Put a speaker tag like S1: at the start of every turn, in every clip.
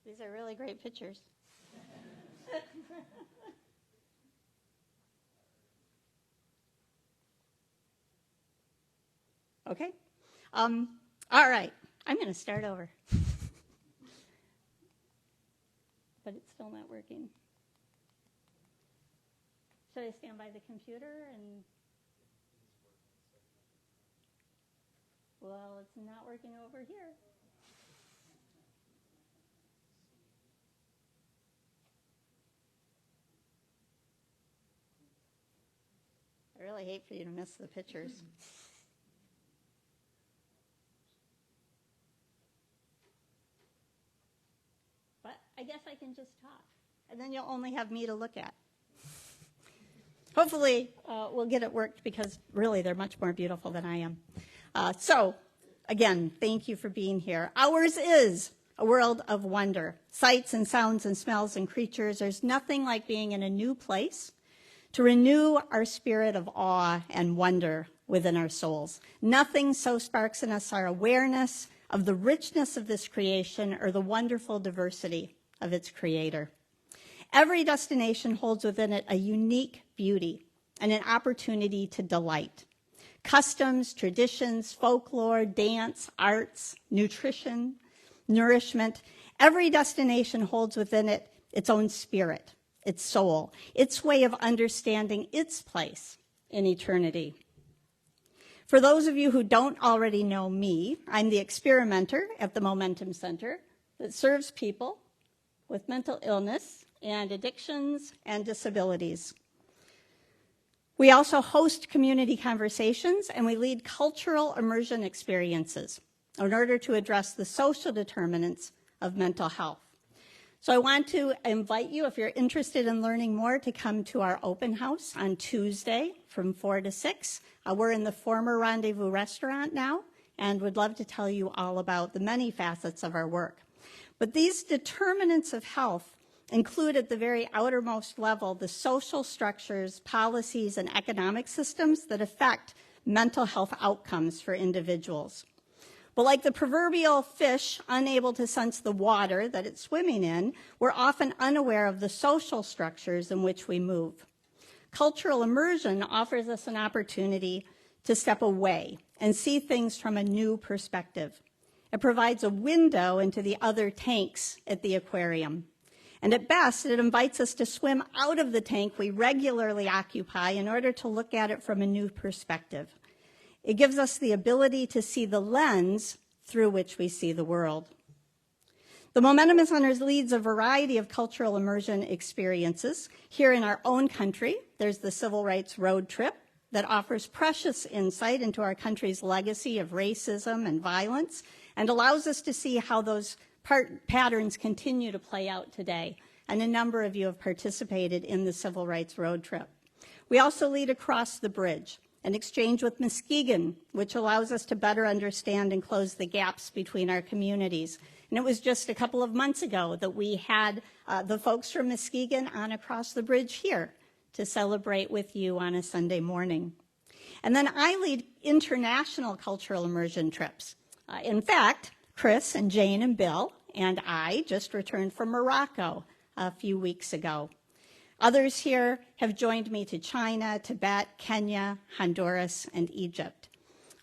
S1: These are really great pictures. Okay. All right. I'm going to start over. But it's still not working. Should I stand by the computer and... Well, it's not working over here. I really hate for you to miss the pictures. But I guess I can just talk, and then you'll only have me to look at. Hopefully, we'll get it worked because really they're much more beautiful than I am. So, again, thank you for being here. Ours is a world of wonder. Sights and sounds and smells and creatures. There's nothing like being in a new place to renew our spirit of awe and wonder within our souls. Nothing so sparks in us our awareness of the richness of this creation or the wonderful diversity of its creator. Every destination holds within it a unique beauty and an opportunity to delight. Customs, traditions, folklore, dance, arts, nutrition, nourishment. Every destination holds within it its own spirit, its soul, its way of understanding its place in eternity. For those of you who don't already know me, I'm the experimenter at the Momentum Center that serves people with mental illness and addictions and disabilities. We also host community conversations, and we lead cultural immersion experiences in order to address the social determinants of mental health. So I want to invite you, if you're interested in learning more, to come to our open house on Tuesday from 4 to 6. We're in the former Rendezvous restaurant now, and would love to tell you all about the many facets of our work. But these determinants of health include at the very outermost level the social structures, policies, and economic systems that affect mental health outcomes for individuals. But like the proverbial fish unable to sense the water that it's swimming in, we're often unaware of the social structures in which we move. Cultural immersion offers us an opportunity to step away and see things from a new perspective. It provides a window into the other tanks at the aquarium. And at best, it invites us to swim out of the tank we regularly occupy in order to look at it from a new perspective. It gives us the ability to see the lens through which we see the world. The Momentum Center leads a variety of cultural immersion experiences. Here in our own country, there's the Civil Rights Road Trip that offers precious insight into our country's legacy of racism and violence and allows us to see how those patterns continue to play out today, and a number of you have participated in the Civil Rights Road Trip. We also lead Across the Bridge, an exchange with Muskegon, which allows us to better understand and close the gaps between our communities. And it was just a couple of months ago that we had the folks from Muskegon on Across the Bridge here to celebrate with you on a Sunday morning. And then I lead international cultural immersion trips. In fact, Chris and Jane and Bill and I just returned from Morocco a few weeks ago. Others here have joined me to China, Tibet, Kenya, Honduras, and Egypt.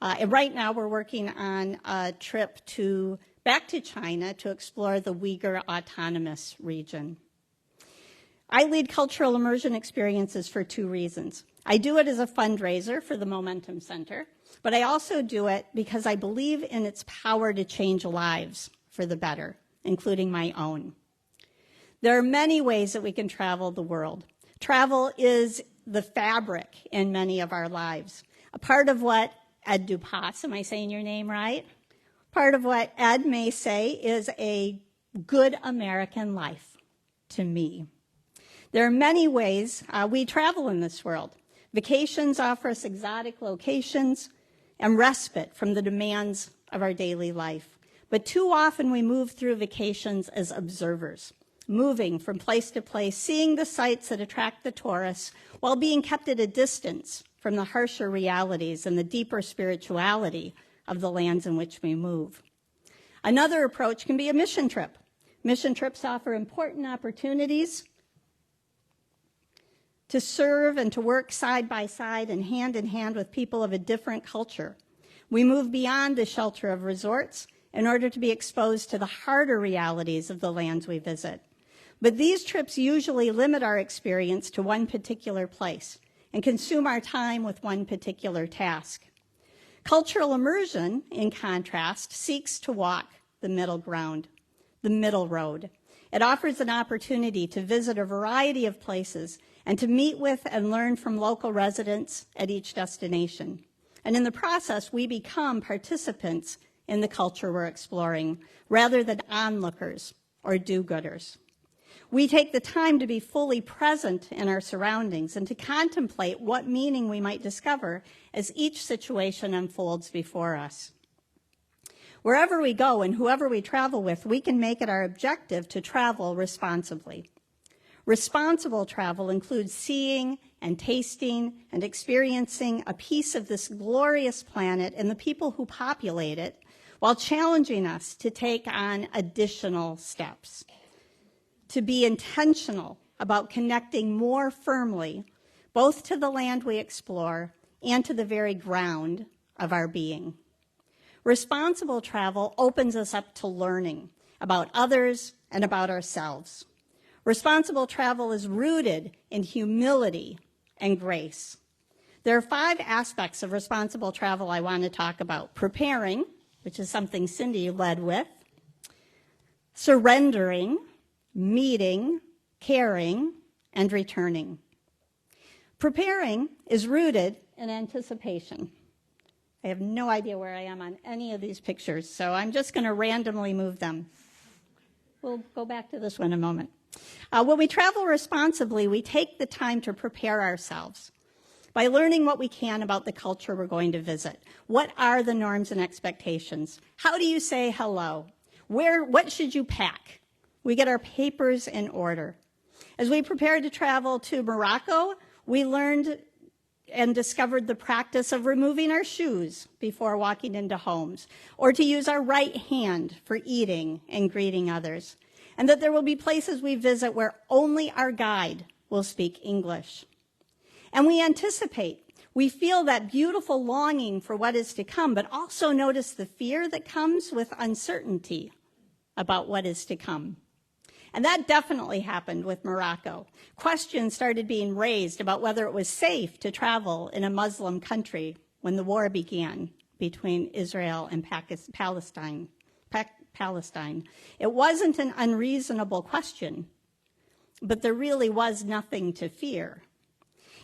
S1: And right now we're working on a trip back to China to explore the Uyghur Autonomous Region. I lead cultural immersion experiences for two reasons. I do it as a fundraiser for the Momentum Center, but I also do it because I believe in its power to change lives for the better, including my own. There are many ways that we can travel the world. Travel is the fabric in many of our lives. A part of what Ed Dupas, am I saying your name right? Part of what Ed may say is a good American life to me. There are many ways we travel in this world. Vacations offer us exotic locations and respite from the demands of our daily life. But too often we move through vacations as observers, moving from place to place, seeing the sights that attract the tourists while being kept at a distance from the harsher realities and the deeper spirituality of the lands in which we move. Another approach can be a mission trip. Mission trips offer important opportunities to serve and to work side by side and in hand with people of a different culture. We move beyond the shelter of resorts in order to be exposed to the harder realities of the lands we visit. But these trips usually limit our experience to one particular place and consume our time with one particular task. Cultural immersion, in contrast, seeks to walk the middle ground, the middle road. It offers an opportunity to visit a variety of places and to meet with and learn from local residents at each destination. And in the process, we become participants in the culture we're exploring, rather than onlookers or do-gooders. We take the time to be fully present in our surroundings and to contemplate what meaning we might discover as each situation unfolds before us. Wherever we go and whoever we travel with, we can make it our objective to travel responsibly. Responsible travel includes seeing and tasting and experiencing a piece of this glorious planet and the people who populate it, while challenging us to take on additional steps, to be intentional about connecting more firmly both to the land we explore and to the very ground of our being. Responsible travel opens us up to learning about others and about ourselves. Responsible travel is rooted in humility and grace. There are 5 aspects of responsible travel I want to talk about: preparing, which is something Cindy led with, surrendering, meeting, caring, and returning. Preparing is rooted in anticipation. I have no idea where I am on any of these pictures, so I'm just going to randomly move them. We'll go back to this one in a moment. When we travel responsibly, we take the time to prepare ourselves by learning what we can about the culture we're going to visit. What are the norms and expectations? How do you say hello? What should you pack? We get our papers in order. As we prepared to travel to Morocco, we learned and discovered the practice of removing our shoes before walking into homes, or to use our right hand for eating and greeting others, and that there will be places we visit where only our guide will speak English. And we anticipate, we feel that beautiful longing for what is to come, but also notice the fear that comes with uncertainty about what is to come. And that definitely happened with Morocco. Questions started being raised about whether it was safe to travel in a Muslim country when the war began between Israel and Palestine. It wasn't an unreasonable question, but there really was nothing to fear.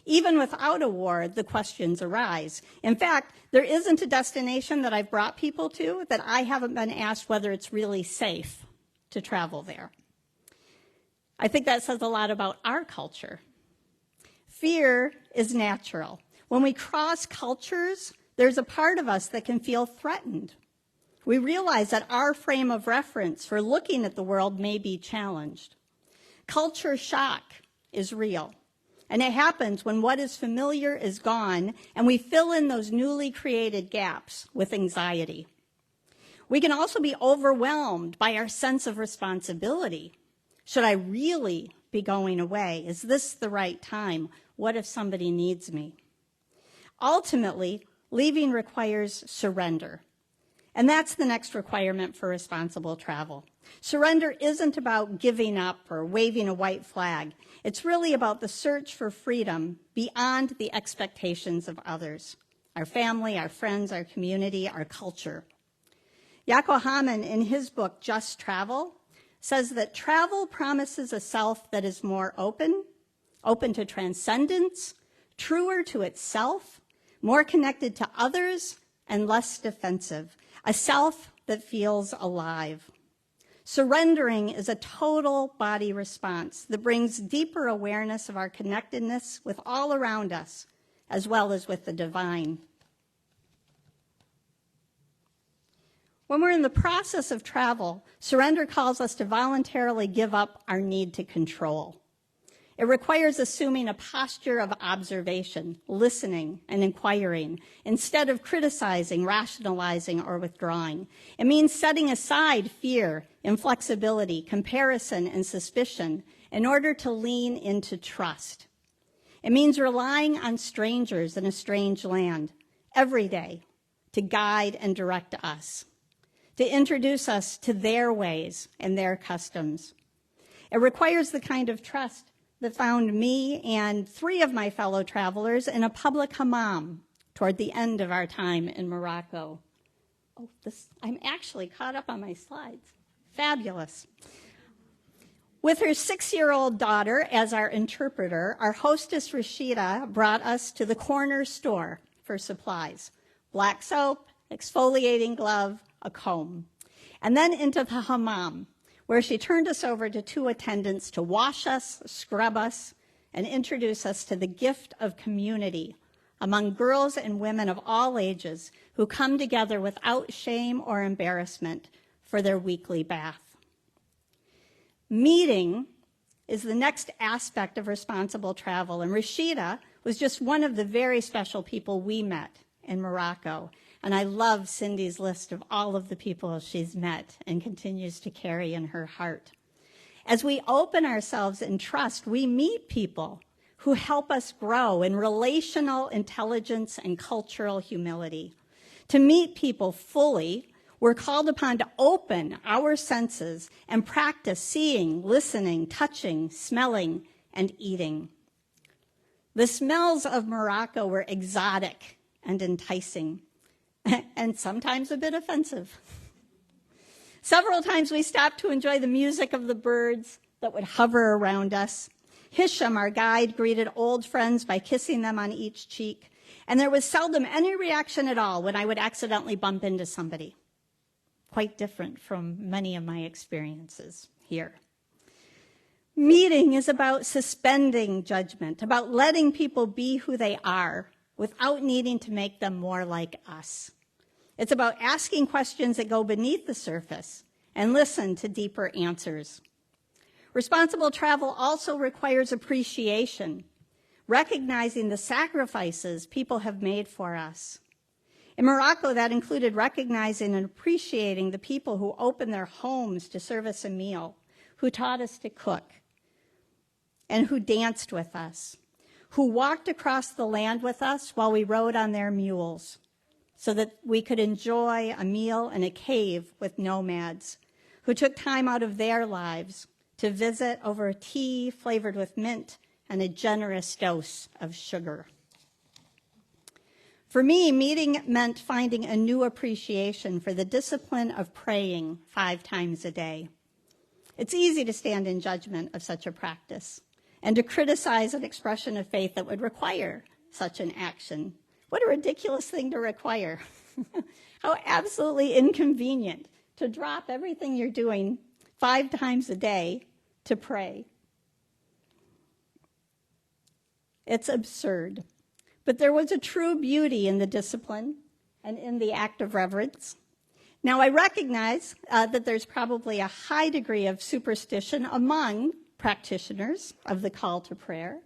S1: Even without a war, the questions arise. In fact, there isn't a destination that I've brought people to that I haven't been asked whether it's really safe to travel there. I think that says a lot about our culture. Fear is natural. When we cross cultures, there's a part of us that can feel threatened. We realize that our frame of reference for looking at the world may be challenged. Culture shock is real, and it happens when what is familiar is gone, and we fill in those newly created gaps with anxiety. We can also be overwhelmed by our sense of responsibility. Should I really be going away? Is this the right time? What if somebody needs me? Ultimately, leaving requires surrender. And that's the next requirement for responsible travel. Surrender isn't about giving up or waving a white flag. It's really about the search for freedom beyond the expectations of others, our family, our friends, our community, our culture. Jaakko Hammann, in his book, Just Travel, says that travel promises a self that is more open to transcendence, truer to itself, more connected to others, and less defensive, a self that feels alive. Surrendering is a total body response that brings deeper awareness of our connectedness with all around us, as well as with the divine. When we're in the process of travel, surrender calls us to voluntarily give up our need to control. It requires assuming a posture of observation, listening, and inquiring, instead of criticizing, rationalizing, or withdrawing. It means setting aside fear, inflexibility, comparison, and suspicion in order to lean into trust. It means relying on strangers in a strange land every day to guide and direct us, to introduce us to their ways and their customs. It requires the kind of trust that found me and 3 of my fellow travelers in a public hammam toward the end of our time in Morocco. I'm actually caught up on my slides. Fabulous. With her 6-year-old daughter as our interpreter, our hostess Rashida brought us to the corner store for supplies: black soap, exfoliating glove, a comb, and then into the hammam, where she turned us over to 2 attendants to wash us, scrub us, and introduce us to the gift of community among girls and women of all ages who come together without shame or embarrassment for their weekly bath. Meeting is the next aspect of responsible travel, and Rashida was just one of the very special people we met in Morocco. And I love Cindy's list of all of the people she's met and continues to carry in her heart. As we open ourselves in trust, we meet people who help us grow in relational intelligence and cultural humility. To meet people fully, we're called upon to open our senses and practice seeing, listening, touching, smelling, and eating. The smells of Morocco were exotic and enticing, and sometimes a bit offensive. Several times we stopped to enjoy the music of the birds that would hover around us. Hisham, our guide, greeted old friends by kissing them on each cheek, and there was seldom any reaction at all when I would accidentally bump into somebody. Quite different from many of my experiences here. Meeting is about suspending judgment, about letting people be who they are without needing to make them more like us. It's about asking questions that go beneath the surface and listen to deeper answers. Responsible travel also requires appreciation, recognizing the sacrifices people have made for us. In Morocco, that included recognizing and appreciating the people who opened their homes to serve us a meal, who taught us to cook, and who danced with us, who walked across the land with us while we rode on their mules so that we could enjoy a meal in a cave with nomads, who took time out of their lives to visit over a tea flavored with mint and a generous dose of sugar. For me, meeting meant finding a new appreciation for the discipline of praying 5 times a day. It's easy to stand in judgment of such a practice and to criticize an expression of faith that would require such an action. What a ridiculous thing to require. How absolutely inconvenient to drop everything you're doing 5 times a day to pray. It's absurd. But there was a true beauty in the discipline and in the act of reverence. Now, I recognize that there's probably a high degree of superstition among practitioners of the call to prayer,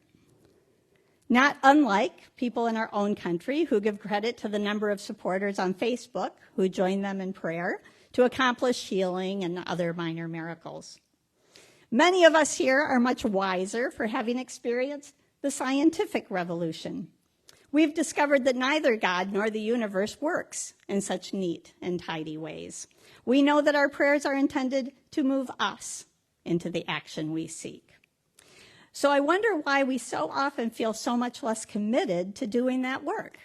S1: not unlike people in our own country who give credit to the number of supporters on Facebook who join them in prayer to accomplish healing and other minor miracles. Many of us here are much wiser for having experienced the scientific revolution. We've discovered that neither God nor the universe works in such neat and tidy ways. We know that our prayers are intended to move us into the action we seek. So I wonder why we so often feel so much less committed to doing that work.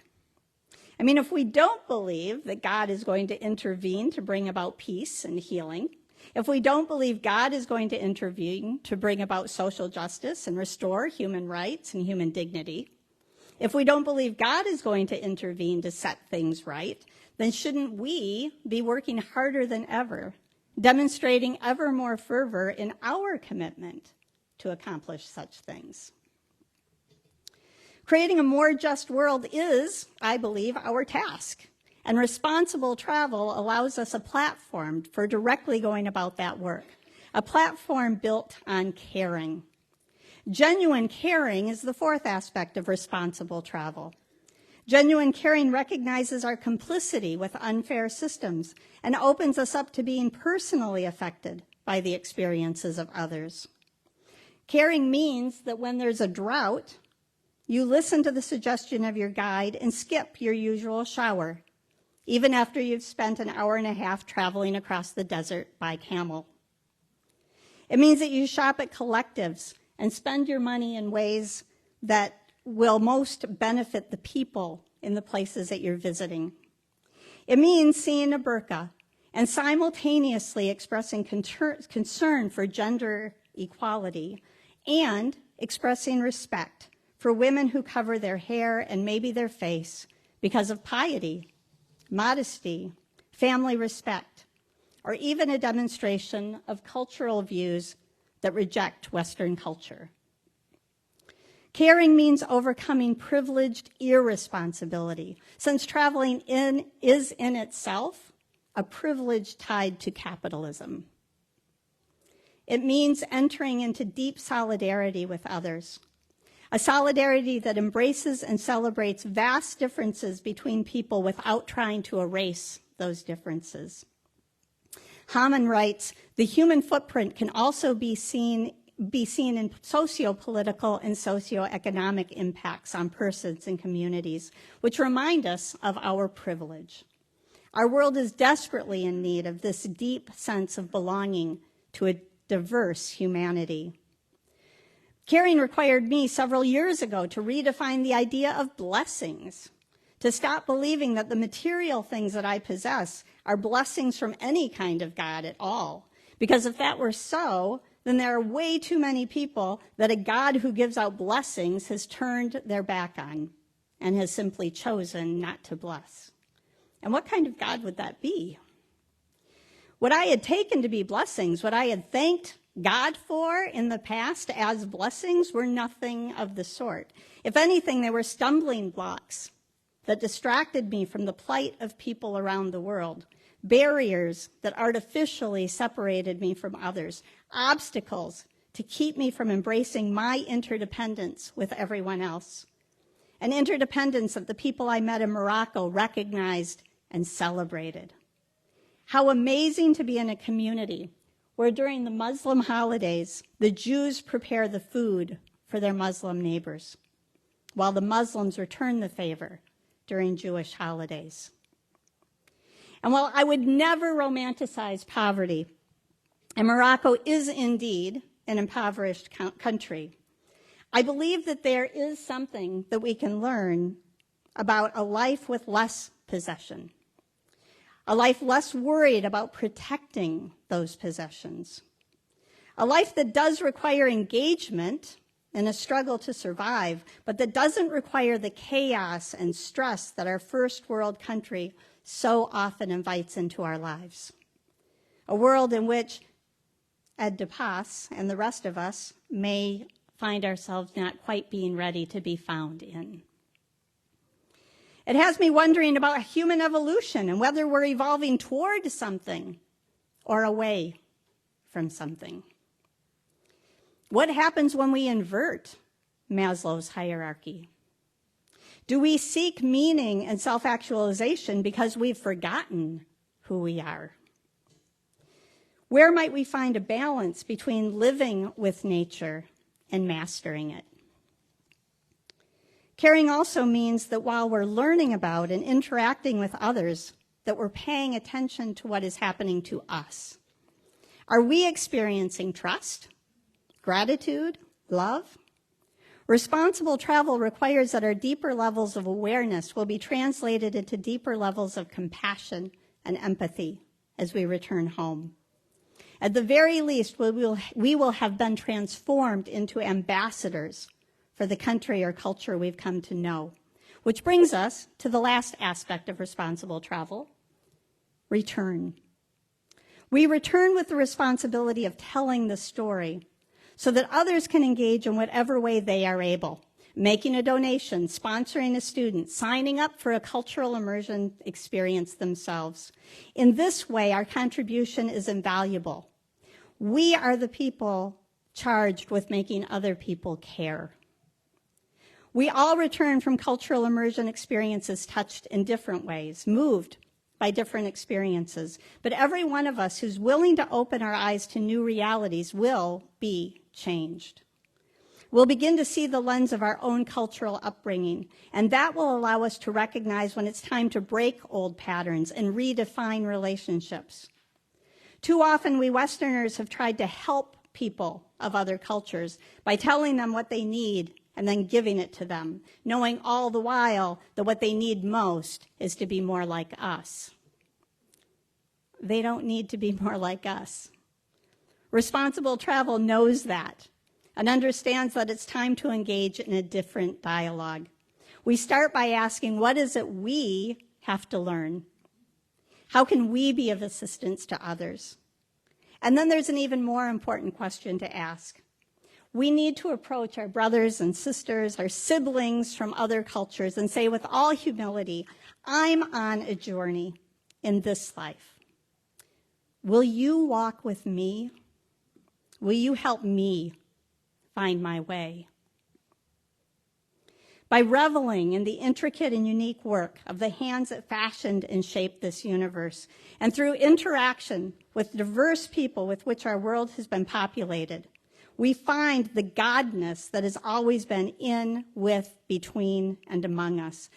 S1: I mean, if we don't believe that God is going to intervene to bring about peace and healing, if we don't believe God is going to intervene to bring about social justice and restore human rights and human dignity, if we don't believe God is going to intervene to set things right, then shouldn't we be working harder than ever, demonstrating ever more fervor in our commitment to accomplish such things? Creating a more just world is, I believe, our task. And responsible travel allows us a platform for directly going about that work, a platform built on caring. Genuine caring is the fourth aspect of responsible travel. Genuine caring recognizes our complicity with unfair systems and opens us up to being personally affected by the experiences of others. Caring means that when there's a drought, you listen to the suggestion of your guide and skip your usual shower, even after you've spent an hour and a half traveling across the desert by camel. It means that you shop at collectives and spend your money in ways that will most benefit the people in the places that you're visiting. It means seeing a burqa and simultaneously expressing concern for gender equality and expressing respect for women who cover their hair and maybe their face because of piety, modesty, family respect, or even a demonstration of cultural views that reject Western culture. Caring means overcoming privileged irresponsibility, since traveling is in itself a privilege tied to capitalism. It means entering into deep solidarity with others, a solidarity that embraces and celebrates vast differences between people without trying to erase those differences. Hamann writes, the human footprint can also be seen in socio-political and socio-economic impacts on persons and communities, which remind us of our privilege. Our world is desperately in need of this deep sense of belonging to a diverse humanity. Caring required me several years ago to redefine the idea of blessings, to stop believing that the material things that I possess are blessings from any kind of God at all. Because if that were so, then there are way too many people that a God who gives out blessings has turned their back on and has simply chosen not to bless. And what kind of God would that be? What I had taken to be blessings, what I had thanked God for in the past as blessings, were nothing of the sort. If anything, they were stumbling blocks that distracted me from the plight of people around the world, barriers that artificially separated me from others, obstacles to keep me from embracing my interdependence with everyone else, an interdependence that the people I met in Morocco recognized and celebrated. How amazing to be in a community where during the Muslim holidays, the Jews prepare the food for their Muslim neighbors, while the Muslims return the favor during Jewish holidays. And while I would never romanticize poverty, and Morocco is indeed an impoverished country, I believe that there is something that we can learn about a life with less possession, a life less worried about protecting those possessions, a life that does require engagement in a struggle to survive, but that doesn't require the chaos and stress that our first world country so often invites into our lives. A world in which Ed DePass and the rest of us may find ourselves not quite being ready to be found in. It has me wondering about human evolution and whether we're evolving toward something or away from something. What happens when we invert Maslow's hierarchy? Do we seek meaning and self-actualization because we've forgotten who we are? Where might we find a balance between living with nature and mastering it? Caring also means that while we're learning about and interacting with others, that we're paying attention to what is happening to us. Are we experiencing trust, gratitude, love? Responsible travel requires that our deeper levels of awareness will be translated into deeper levels of compassion and empathy as we return home. At the very least, we will have been transformed into ambassadors for the country or culture we've come to know, which brings us to the last aspect of responsible travel, return. We return with the responsibility of telling the story so that others can engage in whatever way they are able, making a donation, sponsoring a student, signing up for a cultural immersion experience themselves. In this way, our contribution is invaluable. We are the people charged with making other people care. We all return from cultural immersion experiences touched in different ways, moved by different experiences. But every one of us who's willing to open our eyes to new realities will be changed. We'll begin to see the lens of our own cultural upbringing, and that will allow us to recognize when it's time to break old patterns and redefine relationships. Too often, we Westerners have tried to help people of other cultures by telling them what they need and then giving it to them, knowing all the while that what they need most is to be more like us. They don't need to be more like us. Responsible travel knows that and understands that it's time to engage in a different dialogue. We start by asking, what is it we have to learn? How can we be of assistance to others? And then there's an even more important question to ask. We need to approach our brothers and sisters, our siblings from other cultures and say with all humility, I'm on a journey in this life. Will you walk with me? Will you help me find my way? By reveling in the intricate and unique work of the hands that fashioned and shaped this universe, and through interaction with diverse people with which our world has been populated, we find the godness that has always been in, with, between, and among us,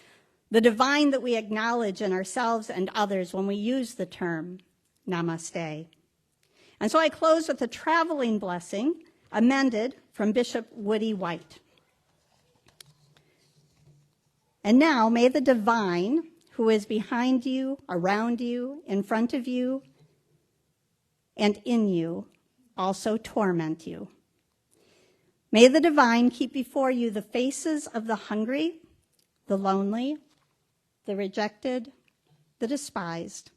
S1: the divine that we acknowledge in ourselves and others when we use the term namaste. And so I close with a traveling blessing, amended from Bishop Woody White. And now may the divine, who is behind you, around you, in front of you, and in you, also torment you. May the divine keep before you the faces of the hungry, the lonely, the rejected, the despised.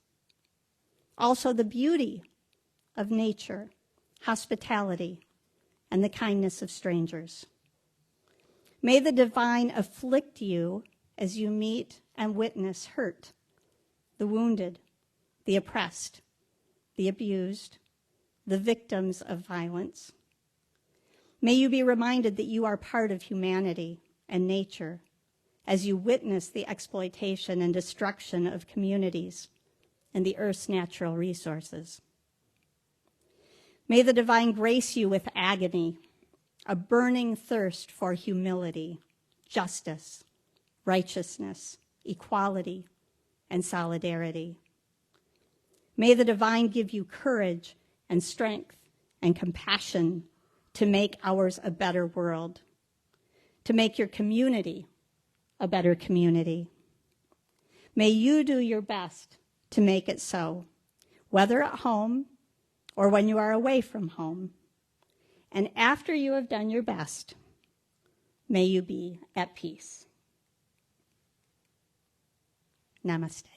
S1: Also the beauty of nature, hospitality, and the kindness of strangers. May the divine afflict you as you meet and witness hurt, the wounded, the oppressed, the abused, the victims of violence. May you be reminded that you are part of humanity and nature as you witness the exploitation and destruction of communities and the earth's natural resources. May the divine grace you with agony, a burning thirst for humility, justice, righteousness, equality, and solidarity. May the divine give you courage and strength and compassion to make ours a better world, to make your community a better community. May you do your best to make it so, whether at home or when you are away from home. And after you have done your best, may you be at peace. Namaste.